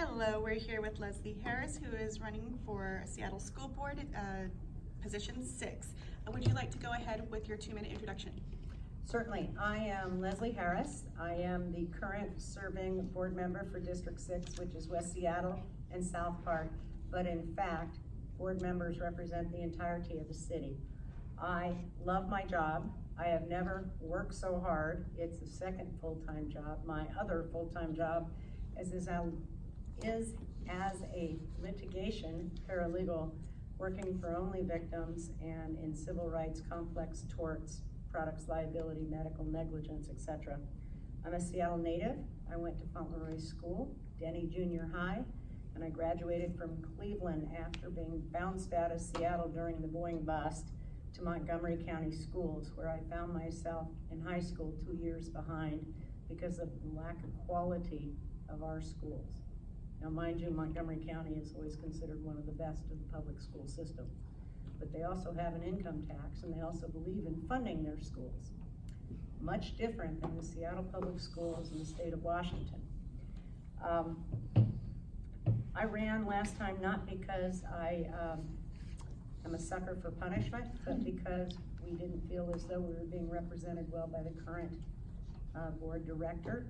Hello, we're here with Leslie Harris, who is running for Seattle School Board, position 6. Would you like to go ahead with your 2-minute introduction? Certainly. I am Leslie Harris. I am the current serving board member for District 6, which is West Seattle and South Park, but in fact, board members represent the entirety of the city. I love my job. I have never worked so hard. It's the second full-time job. My other full-time job is as a litigation paralegal working for only victims and in civil rights, complex torts, products liability, medical negligence, etc. I'm a Seattle native. I went to Fauntleroy School, Denny Junior High, and I graduated from Cleveland after being bounced out of Seattle during the Boeing bust to Montgomery County Schools, where I found myself in high school 2 years behind because of the lack of quality of our schools. Now, mind you, Montgomery County is always considered one of the best of the public school system, but they also have an income tax, and they also believe in funding their schools. Much different than the Seattle public schools in the state of Washington. I ran last time not because I am a sucker for punishment, but because we didn't feel as though we were being represented well by the current board director.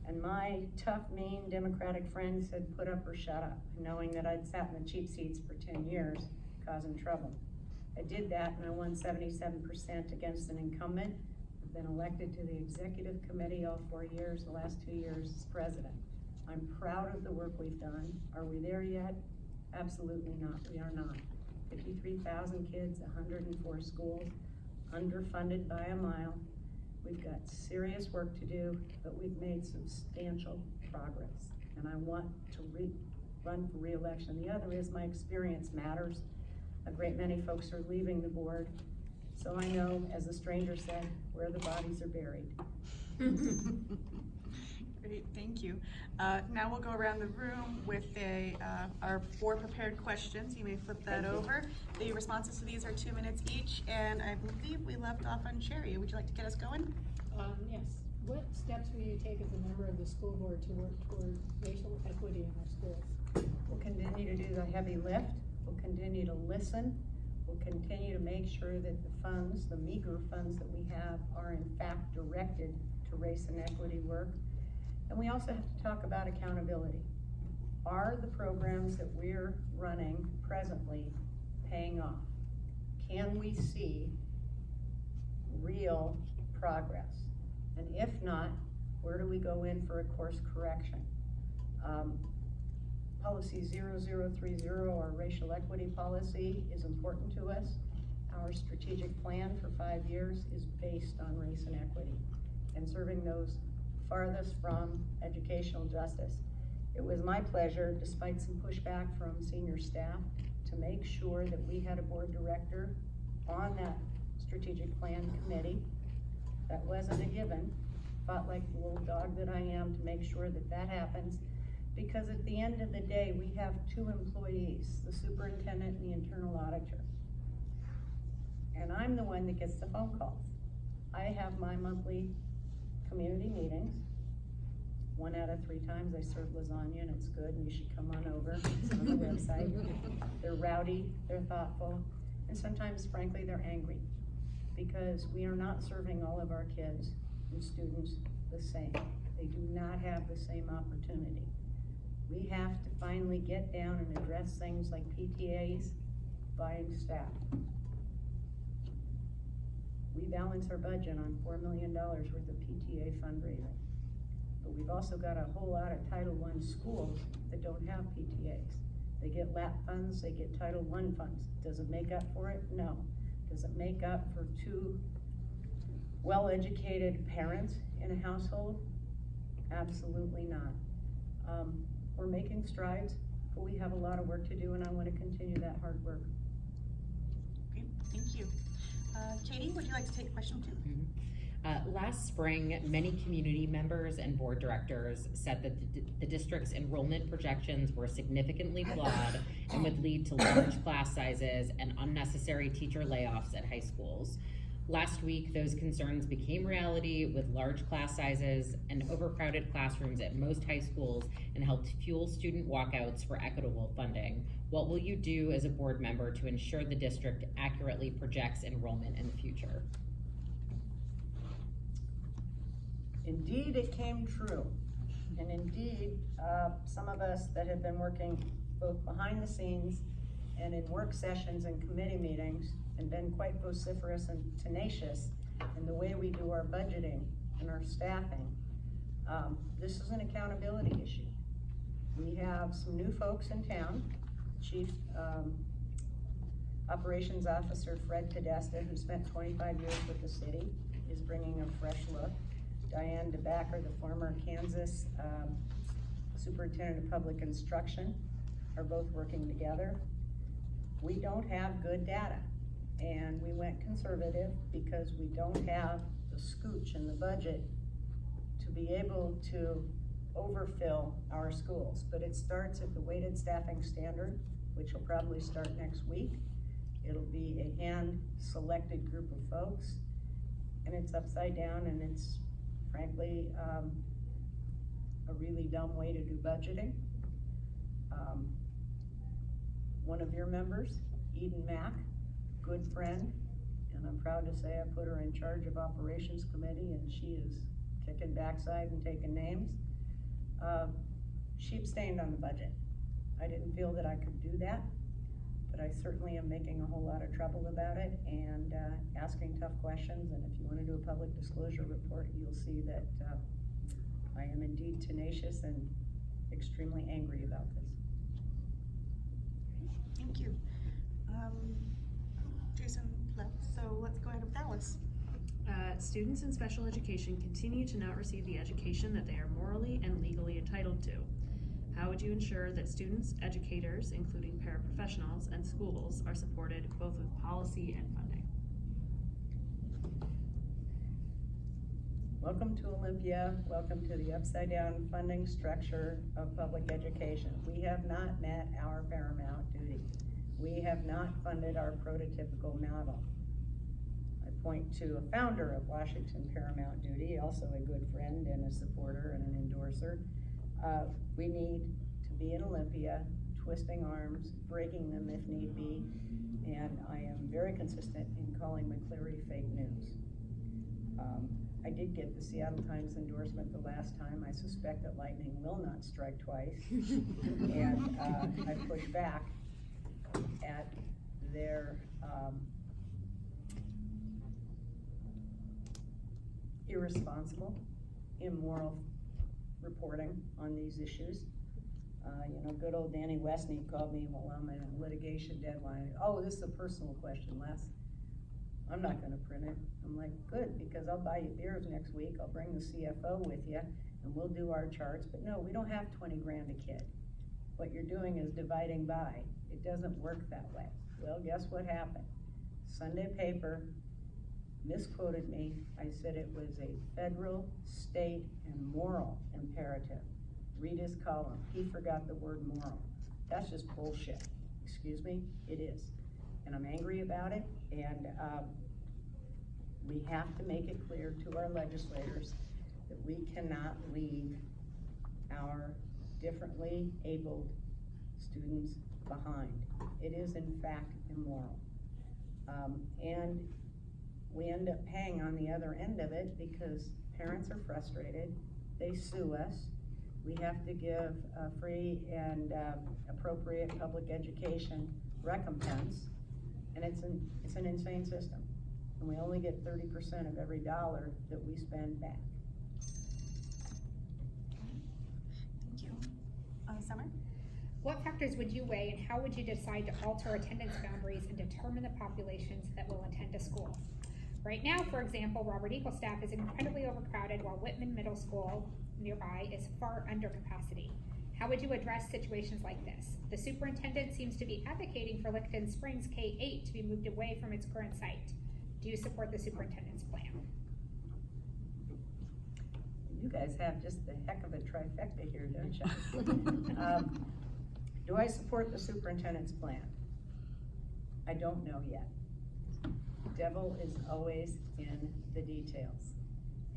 And my tough, mean Democratic friend said, put up or shut up, knowing that I'd sat in the cheap seats for 10 years, causing trouble. I did that and I won 77% against an incumbent. I've been elected to the executive committee all 4 years, the last 2 years as president. I'm proud of the work we've done. Are we there yet? Absolutely not, we are not. 53,000 kids, 104 schools, underfunded by a mile. We've got serious work to do, but we've made substantial progress. And I want to run for re-election. The other is my experience matters. A great many folks are leaving the board. So I know, as the stranger said, where the bodies are buried. Great, thank you. Now we'll go around the room with our 4 prepared questions. You may flip that over. The responses to these are 2 minutes each, and I believe we left off on Sherry. Would you like to get us going? Yes. What steps will you take as a member of the school board to work toward racial equity in our schools? We'll continue to do the heavy lift. We'll continue to listen. We'll continue to make sure that the funds, the meager funds that we have, are in fact directed to race and equity work. And we also have to talk about accountability. Are the programs that we're running presently paying off? Can we see real progress? And if not, where do we go in for a course correction? Policy 0030, our racial equity policy, is important to us. Our strategic plan for 5 years is based on race and equity and serving those farthest from educational justice. It was my pleasure, despite some pushback from senior staff, to make sure that we had a board director on that strategic plan committee. That wasn't a given. Fought like the little dog that I am to make sure that that happens, because at the end of the day, we have 2 employees, the superintendent and the internal auditor. And I'm the one that gets the phone calls. I have my monthly community meetings. 1 out of 3 times I serve lasagna, and it's good, and you should come on over. It's on the website. They're rowdy, they're thoughtful, and sometimes, frankly, they're angry because we are not serving all of our kids and students the same. They do not have the same opportunity. We have to finally get down and address things like PTAs, buying staff. We balance our budget on $4 million worth of PTA fundraising. But we've also got a whole lot of Title I schools that don't have PTAs. They get LAP funds, they get Title I funds. Does it make up for it? No. Does it make up for 2 well-educated parents in a household? Absolutely not. We're making strides, but we have a lot of work to do, and I want to continue that hard work. Great, thank you. Katie, would you like to take question 2? Last spring, many community members and board directors said that the district's enrollment projections were significantly flawed and would lead to large class sizes and unnecessary teacher layoffs at high schools. Last week, those concerns became reality with large class sizes and overcrowded classrooms at most high schools and helped fuel student walkouts for equitable funding. What will you do as a board member to ensure the district accurately projects enrollment in the future? Indeed, it came true. And indeed, some of us that have been working both behind the scenes and in work sessions and committee meetings and been quite vociferous and tenacious in the way we do our budgeting and our staffing, this is an accountability issue. We have some new folks in town. Chief Operations Officer Fred Podesta, who spent 25 years with the city, is bringing a fresh look. Diane DeBacker, the former Kansas Superintendent of Public Instruction, are both working together. We don't have good data, and we went conservative because we don't have the scooch in the budget to be able to overfill our schools. But it starts at the weighted staffing standard, which will probably start next week. It'll be a hand-selected group of folks, and it's upside down, and it's frankly a really dumb way to do budgeting. One of your members, Eden Mack, good friend, and I'm proud to say I put her in charge of Operations Committee, and she is kicking backside and taking names. She abstained on the budget. I didn't feel that I could do that, but I certainly am making a whole lot of trouble about it and asking tough questions. And if you want to do a public disclosure report, you'll see that I am indeed tenacious and extremely angry about this. Thank you. Jason left, so let's go ahead with Alice. Students in special education continue to not receive the education that they are morally and legally entitled to. How would you ensure that students, educators, including paraprofessionals, and schools are supported both with policy and funding? Welcome to Olympia. Welcome to the upside down funding structure of public education. We have not met our paramount duty. We have not funded our prototypical model. I point to a founder of Washington Paramount Duty, also a good friend and a supporter and an endorser. We need to be in Olympia, twisting arms, breaking them if need be, and I am very consistent in calling McCleary fake news. I did get the Seattle Times endorsement the last time. I suspect that lightning will not strike twice. And I pushed back at their irresponsible, immoral reporting on these issues. Good old Danny Westney called me while I'm in a litigation deadline. Oh, this is a personal question, Les. I'm not gonna print it. I'm like, good, because I'll buy you beers next week. I'll bring the CFO with you and we'll do our charts. But no, we don't have 20 grand a kid. What you're doing is dividing by. It doesn't work that way. Well, guess what happened? Sunday paper misquoted me. I said it was a federal, state, and moral imperative. Read his column. He forgot the word moral. That's just bullshit. Excuse me? It is. And I'm angry about it, and we have to make it clear to our legislators that we cannot leave our differently abled students behind. It is in fact immoral. And we end up paying on the other end of it because parents are frustrated, they sue us, we have to give a free and appropriate public education recompense, and it's an insane system. And we only get 30% of every dollar that we spend back. Thank you. Summer? What factors would you weigh and how would you decide to alter attendance boundaries and determine the populations that will attend a school? Right now, for example, Robert Eagle staff is incredibly overcrowded while Whitman Middle School nearby is far under capacity. How would you address situations like this? The superintendent seems to be advocating for Licton Springs K-8 to be moved away from its current site. Do you support the superintendent's plan? You guys have just the heck of a trifecta here, don't you? Do I support the superintendent's plan? I don't know yet. devil is always in the details.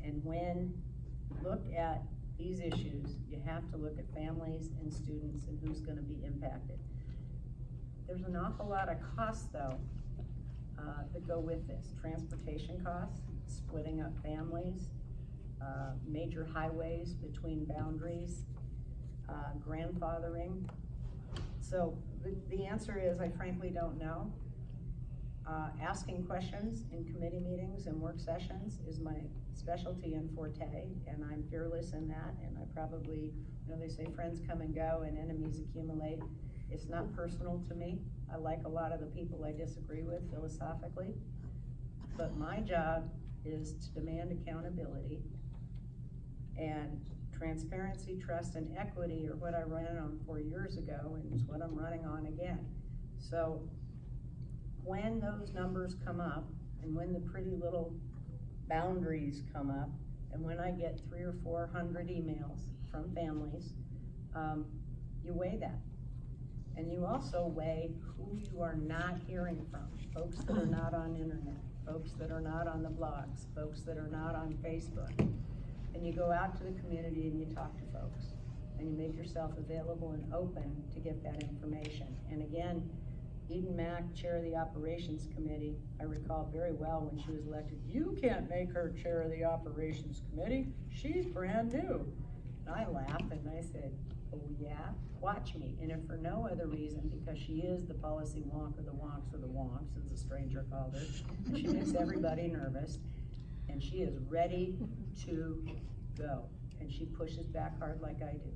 And when you look at these issues, you have to look at families and students and who's gonna be impacted. There's an awful lot of costs though, that go with this. Transportation costs, splitting up families, major highways between boundaries, grandfathering. So the answer is, I frankly don't know. Asking questions in committee meetings and work sessions is my specialty and forte, and I'm fearless in that, and I probably, they say friends come and go and enemies accumulate. It's not personal to me. I like a lot of the people I disagree with philosophically, but my job is to demand accountability, and transparency, trust, and equity are what I ran on 4 years ago, and it's what I'm running on again. So when those numbers come up, and when the pretty little boundaries come up, and when I get 300 or 400 emails from families, you weigh that. And you also weigh who you are not hearing from, folks that are not on internet, folks that are not on the blogs, folks that are not on Facebook. And you go out to the community and you talk to folks, and you make yourself available and open to get that information. And again, Eden Mack, chair of the operations committee, I recall very well when she was elected, you can't make her chair of the operations committee, she's brand new. And I laughed and I said, oh yeah, watch me. And if for no other reason, because she is the policy wonk, or the wonks, or the wonks, as a stranger called her, and she makes everybody nervous, and she is ready to go. And she pushes back hard like I do.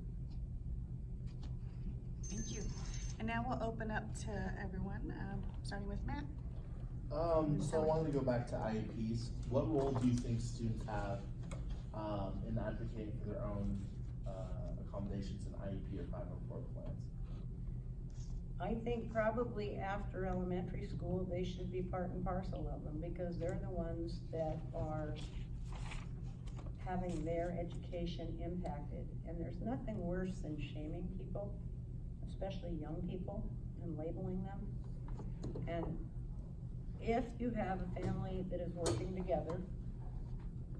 Thank you. And now we'll open up to everyone, starting with Matt. So I wanted to go back to IEPs. What role do you think students have in advocating for their own accommodations in IEP or 504 plans? I think probably after elementary school, they should be part and parcel of them, because they're the ones that are having their education impacted. And there's nothing worse than shaming people, especially young people, and labeling them. And if you have a family that is working together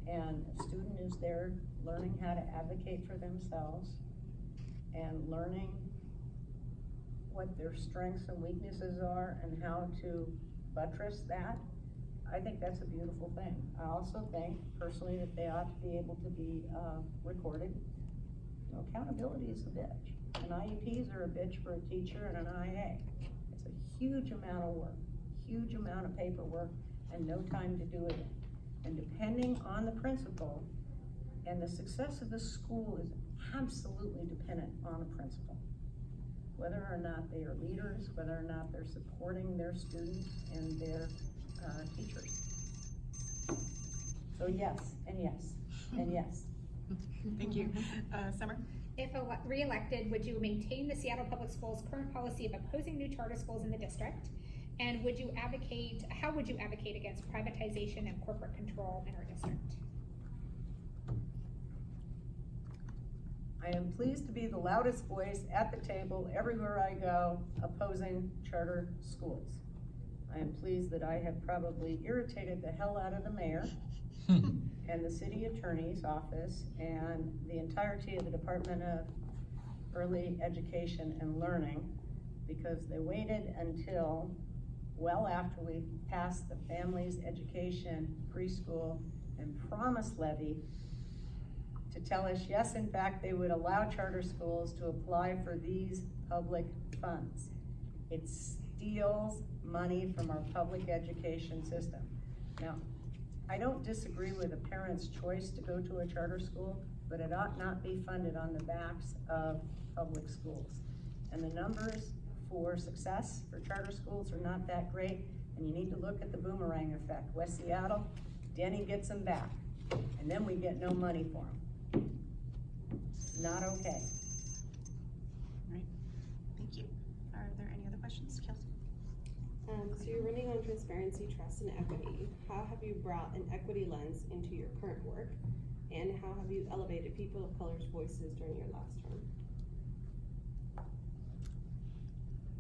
and a student is there learning how to advocate for themselves and learning what their strengths and weaknesses are and how to buttress that, I think that's a beautiful thing. I also think personally that they ought to be able to be recorded. Accountability is a bitch. And IEPs are a bitch for a teacher and an IA. It's a huge amount of work, huge amount of paperwork, and no time to do it in. And depending on the principal, and the success of the school is absolutely dependent on the principal. Whether or not they are leaders, whether or not they're supporting their students and their teachers. So yes, and yes, and yes. Thank you. Summer? If re-elected, would you maintain the Seattle Public Schools' current policy of opposing new charter schools in the district? And how would you advocate against privatization and corporate control in our district? I am pleased to be the loudest voice at the table everywhere I go opposing charter schools. I am pleased that I have probably irritated the hell out of the mayor and the city attorney's office and the entirety of the Department of Early Education and Learning, because they waited until well after we passed the Families Education Preschool and Promise Levy to tell us, yes, in fact, they would allow charter schools to apply for these public funds. It steals money from our public education system. Now, I don't disagree with a parent's choice to go to a charter school, but it ought not be funded on the backs of public schools. And the numbers for success for charter schools are not that great, and you need to look at the boomerang effect. West Seattle, Denny gets them back, and then we get no money for them. Not okay. Right. Thank you. Are there any other questions, Kelsey? So you're running on transparency, trust, and equity. How have you brought an equity lens into your current work? And how have you elevated people of color's voices during your last term?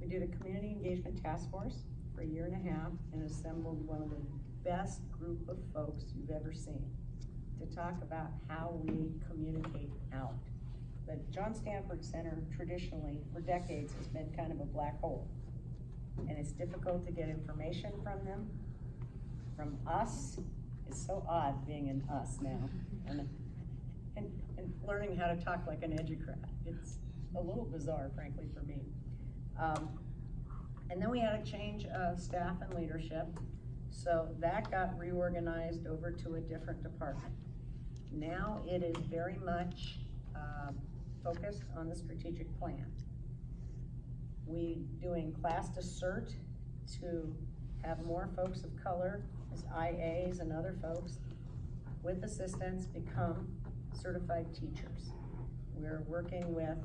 We did a community engagement task force for a year and a half and assembled one of the best group of folks you've ever seen to talk about how we communicate out. The John Stanford Center traditionally, for decades, has been kind of a black hole. And it's difficult to get information from them. From us, it's so odd being in us now. And learning how to talk like an educrat. It's a little bizarre, frankly, for me. And then we had a change of staff and leadership. So that got reorganized over to a different department. Now it is very much focused on the strategic plan. We doing class to cert to have more folks of color as IAs and other folks with assistants become certified teachers. We're working with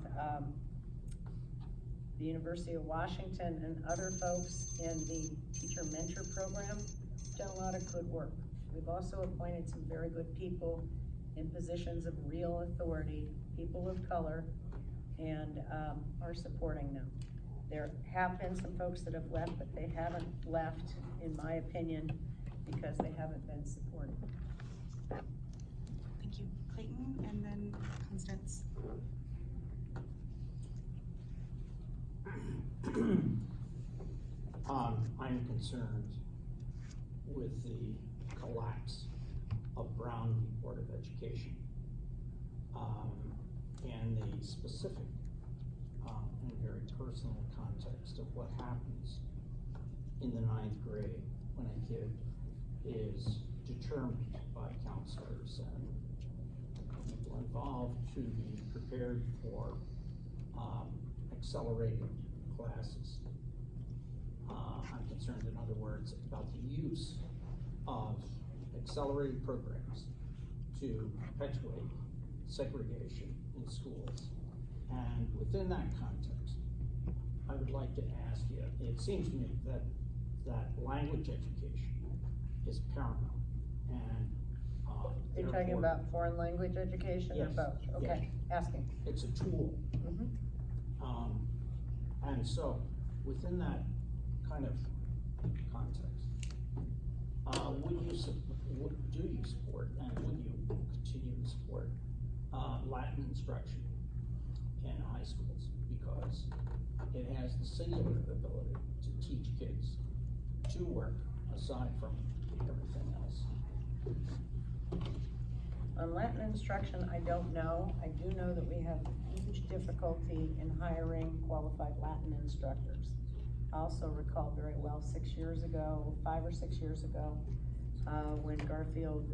the University of Washington and other folks in the teacher mentor program. Done a lot of good work. We've also appointed some very good people in positions of real authority, people of color, and are supporting them. There have been some folks that have left, but they haven't left, in my opinion, because they haven't been supported. Thank you. Clayton, and then Constance. I'm concerned with the collapse of Brown v. Board of Education, and the specific and very personal context of what happens in the 9th grade when a kid is determined by counselors and people involved to be prepared for accelerated classes. I'm concerned, in other words, about the use of accelerated programs to perpetuate segregation in schools. And within that context, I would like to ask you, it seems to me that language education is paramount, and You're talking therefore, about foreign language education or Yes, both? Okay, asking. it's a tool. Mhm. And so, within that kind of context, do you support and would you continue to support Latin instruction in high schools? Because it has the singular ability to teach kids to work aside from everything else. On Latin instruction, I don't know. I do know that we have huge difficulty in hiring qualified Latin instructors. I also recall very well 6 years ago, 5 or 6 years ago, when Garfield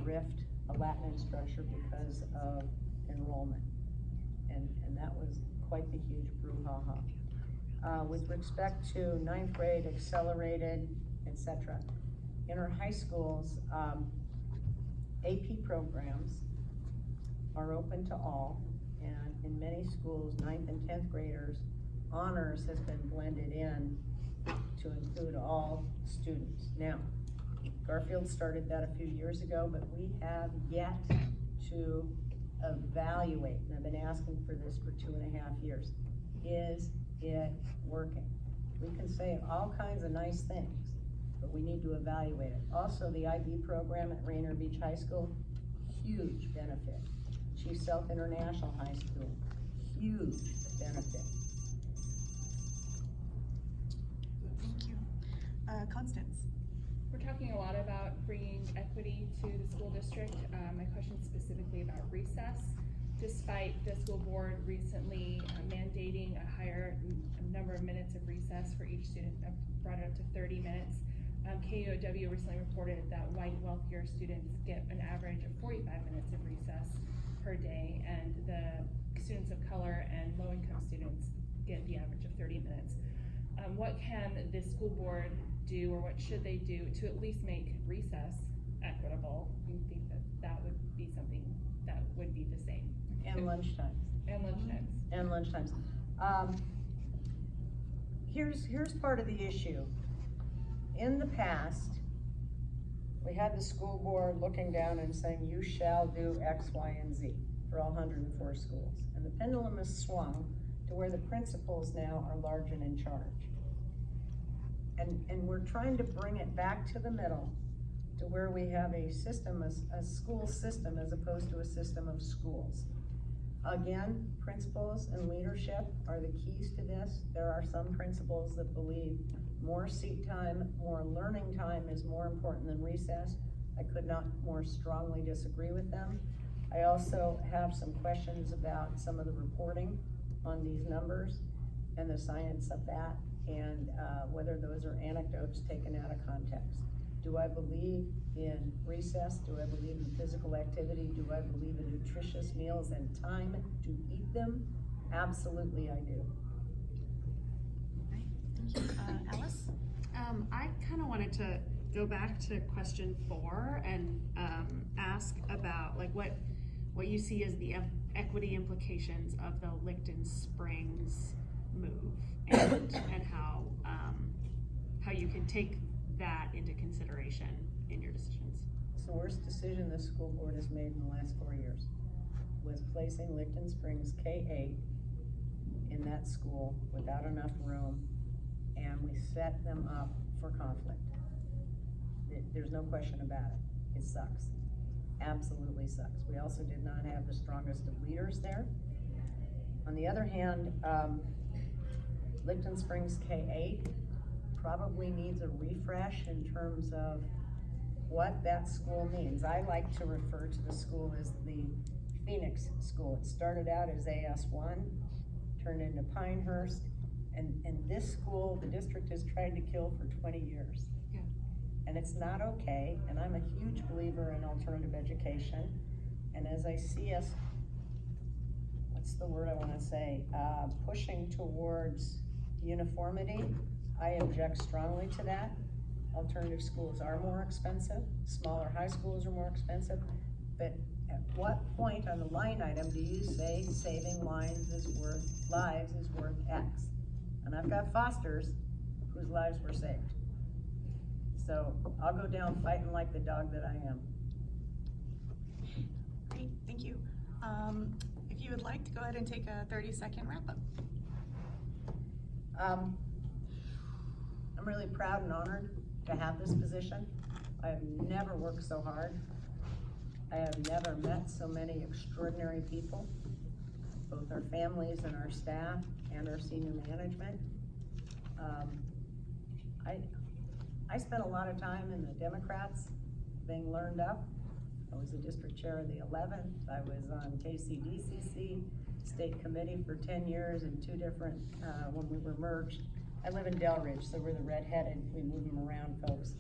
riffed a Latin instructor because of enrollment. And that was quite the huge brouhaha. With respect to 9th grade, accelerated, etc. In our high schools, AP programs are open to all, and in many schools, 9th and 10th graders, honors has been blended in to include all students. Now, Garfield started that a few years ago, but we have yet to evaluate, and I've been asking for this for 2.5 years. Is it working? We can say all kinds of nice things, but we need to evaluate it. Also, the IB program at Rainier Beach High School, huge benefit. Chief Sealth International High School, huge benefit. Thank you. Constance. We're talking a lot about bringing equity to the school district. My question is specifically about recess. Despite the school board recently mandating a higher number of minutes of recess for each student, brought it up to 30 minutes. KUOW recently reported that white, wealthier students get an average of 45 minutes of recess per day, and the students of color and low-income students get the average of 30 minutes. What can the school board do, or what should they do to at least make recess equitable? You think that would be something that would be the same? And lunchtimes. And lunchtimes. And lunchtimes. Here's part of the issue. In the past, we had the school board looking down and saying, you shall do X, Y, and Z for all 104 schools. And the pendulum has swung to where the principals now are large and in charge. And we're trying to bring it back to the middle to where we have a system, a school system as opposed to a system of schools. Again, principals and leadership are the keys to this. There are some principals that believe more seat time, more learning time is more important than recess. I could not more strongly disagree with them. I also have some questions about some of the reporting on these numbers and the science of that, and whether those are anecdotes taken out of context. Do I believe in recess? Do I believe in physical activity? Do I believe in nutritious meals and time to eat them? Absolutely I do. Right, thank you. Alice? I kind of wanted to go back to question 4 and ask about like what you see as the equity implications of the Licton Springs move, and how you can take that into consideration in your decisions. It's the worst decision this school board has made in the last 4 years, was placing Licton Springs K-8 in that school without enough room, and we set them up for conflict. There's no question about it. It sucks. Absolutely sucks. We also did not have the strongest of leaders there. On the other hand, Licton Springs K-8 probably needs a refresh in terms of what that school means. I like to refer to the school as the Phoenix School. It started out as AS1, turned into Pinehurst, and this school, the district has tried to kill for 20 years. Yeah. And it's not okay, and I'm a huge believer in alternative education. And as I see us, what's the word I wanna say, pushing towards uniformity, I object strongly to that. Alternative schools are more expensive, smaller high schools are more expensive, but at what point on the line item do you say saving lives is worth X? And I've got Fosters whose lives were saved. So I'll go down fighting like the dog that I am. Great, thank you. If you would like to go ahead and take a 30-second wrap-up. I'm really proud and honored to have this position. I have never worked so hard. I have never met so many extraordinary people, both our families and our staff and our senior management. I spent a lot of time in the Democrats being learned up. I was the district chair of the 11th. I was on KCDCC state committee for 10 years in 2 different, when we were merged. I live in Delridge, so we're the redheaded, we move them around folks.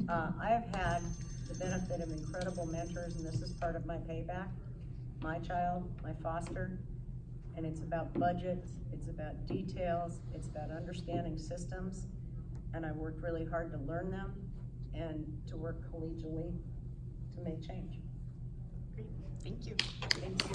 I have had the benefit of incredible mentors, and this is part of my payback. My child, my foster, and it's about budgets, it's about details, it's about understanding systems, and I worked really hard to learn them and to work collegially to make change. Great, thank you. Thank you.